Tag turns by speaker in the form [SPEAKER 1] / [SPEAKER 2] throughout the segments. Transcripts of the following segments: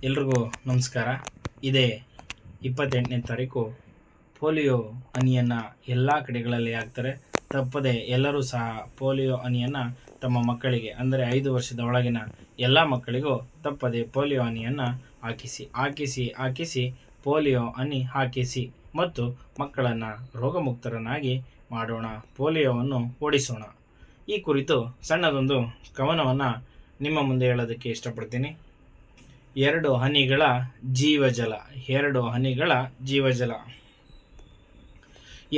[SPEAKER 1] ಎಲ್ರಿಗೂ ನಮಸ್ಕಾರ. ಇದೇ 28ನೇ ತಾರೀಕು ಪೋಲಿಯೋ ಹನಿಯನ್ನು ಎಲ್ಲ ಕಡೆಗಳಲ್ಲಿ ಹಾಕ್ತಾರೆ. ತಪ್ಪದೆ ಎಲ್ಲರೂ ಸಹ ಪೋಲಿಯೋ ಹನಿಯನ್ನು ತಮ್ಮ ಮಕ್ಕಳಿಗೆ, ಅಂದರೆ 5 ವರ್ಷದ ಒಳಗಿನ ಎಲ್ಲ ಮಕ್ಕಳಿಗೂ ತಪ್ಪದೆ ಪೋಲಿಯೋ ಹನಿಯನ್ನು ಹಾಕಿಸಿ ಪೋಲಿಯೋ ಹನಿ ಹಾಕಿಸಿ ಮತ್ತು ಮಕ್ಕಳನ್ನು ರೋಗಮುಕ್ತರನ್ನಾಗಿ ಮಾಡೋಣ, ಪೋಲಿಯೋವನ್ನು ಓಡಿಸೋಣ. ಈ ಕುರಿತು ಸಣ್ಣದೊಂದು ಕವನವನ್ನು ನಿಮ್ಮ ಮುಂದೆ ಹೇಳೋದಕ್ಕೆ ಇಷ್ಟಪಡ್ತೀನಿ. 2 ಹನಿಗಳ ಜೀವಜಲ, 2 ಹನಿಗಳ ಜೀವಜಲ,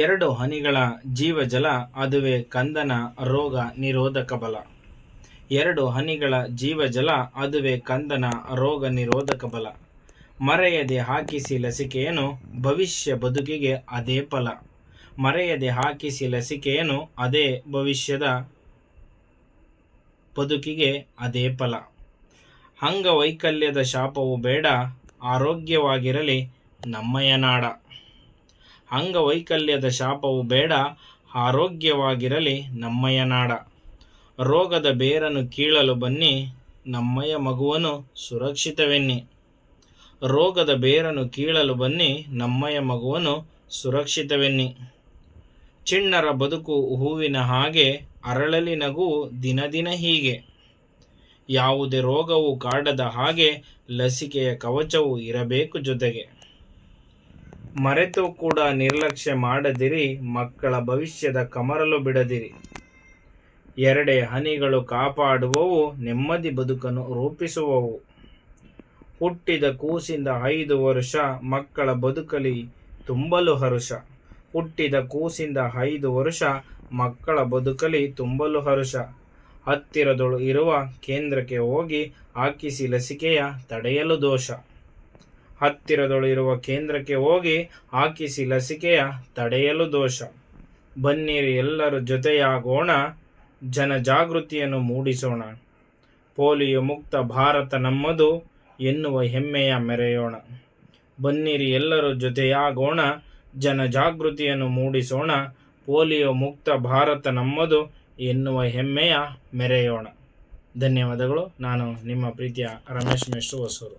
[SPEAKER 1] 2 ಹನಿಗಳ ಜೀವಜಲ, ಅದುವೇ ಕಂದನ ರೋಗ ನಿರೋಧಕ ಬಲ. 2 ಹನಿಗಳ ಜೀವಜಲ, ಅದುವೇ ಕಂದನ ರೋಗ ನಿರೋಧಕ ಬಲ. ಮರೆಯದೆ ಹಾಕಿಸಿ ಲಸಿಕೆಯನ್ನು, ಭವಿಷ್ಯ ಬದುಕಿಗೆ ಅದೇ ಫಲ. ಮರೆಯದೆ ಹಾಕಿಸಿ ಲಸಿಕೆಯನ್ನು, ಅದೇ ಭವಿಷ್ಯದ ಬದುಕಿಗೆ ಅದೇ ಫಲ. ಅಂಗವೈಕಲ್ಯದ ಶಾಪವು ಬೇಡ, ಆರೋಗ್ಯವಾಗಿರಲಿ ನಮ್ಮಯ ನಾಡ. ಅಂಗವೈಕಲ್ಯದ ಶಾಪವು ಬೇಡ, ಆರೋಗ್ಯವಾಗಿರಲಿ ನಮ್ಮಯ ನಾಡ. ರೋಗದ ಬೇರನ್ನು ಕೀಳಲು ಬನ್ನಿ, ನಮ್ಮಯ ಮಗುವನ್ನು ಸುರಕ್ಷಿತವೆನ್ನಿ. ರೋಗದ ಬೇರನ್ನು ಕೀಳಲು ಬನ್ನಿ, ನಮ್ಮಯ ಮಗುವನ್ನು ಸುರಕ್ಷಿತವೆನ್ನಿ. ಚಿಣ್ಣರ ಬದುಕು ಹೂವಿನ ಹಾಗೆ, ಅರಳಲಿ ನಗುವು ದಿನ ದಿನ ಹೀಗೆ. ಯಾವುದೇ ರೋಗವು ಕಾಡದ ಹಾಗೆ, ಲಸಿಕೆಯ ಕವಚವು ಇರಬೇಕು ಜೊತೆಗೆ. ಮರೆತು ಕೂಡ ನಿರ್ಲಕ್ಷ್ಯ ಮಾಡದಿರಿ, ಮಕ್ಕಳ ಭವಿಷ್ಯದ ಕಮರಲು ಬಿಡದಿರಿ. 2 ಹನಿಗಳು ಕಾಪಾಡುವವು, ನೆಮ್ಮದಿ ಬದುಕನ್ನು ರೂಪಿಸುವವು. ಹುಟ್ಟಿದ ಕೂಸಿಂದ 5 ವರುಷ, ಮಕ್ಕಳ ಬದುಕಲಿ ತುಂಬಲು ಹರುಷ. ಹುಟ್ಟಿದ ಕೂಸಿಂದ 5 ವರುಷ, ಮಕ್ಕಳ ಬದುಕಲಿ ತುಂಬಲು ಹರುಷ. ಹತ್ತಿರದೊಳು ಇರುವ ಕೇಂದ್ರಕ್ಕೆ ಹೋಗಿ, ಹಾಕಿಸಿ ಲಸಿಕೆಯ ತಡೆಯಲು ದೋಷ. ಹತ್ತಿರದೊಳು ಇರುವ ಕೇಂದ್ರಕ್ಕೆ ಹೋಗಿ, ಹಾಕಿಸಿ ಲಸಿಕೆಯ ತಡೆಯಲು ದೋಷ. ಬನ್ನಿರಿ ಎಲ್ಲರೂ ಜೊತೆಯಾಗೋಣ, ಜನಜಾಗೃತಿಯನ್ನು ಮೂಡಿಸೋಣ. ಪೋಲಿಯೋ ಮುಕ್ತ ಭಾರತ ನಮ್ಮದು ಎನ್ನುವ ಹೆಮ್ಮೆಯ ಮೆರೆಯೋಣ. ಬನ್ನಿರಿ ಎಲ್ಲರೂ ಜೊತೆಯಾಗೋಣ, ಜನಜಾಗೃತಿಯನ್ನು ಮೂಡಿಸೋಣ. ಪೋಲಿಯೋ ಮುಕ್ತ ಭಾರತ ನಮ್ಮದು ಎನ್ನುವ ಹೆಮ್ಮೆಯ ಮೆರೆಯೋಣ. ಧನ್ಯವಾದಗಳು. ನಾನು ನಿಮ್ಮ ಪ್ರೀತಿಯ ರಮೇಶ್ ಮೇಷ್ಟ್ರು ಹೊಸೂರು.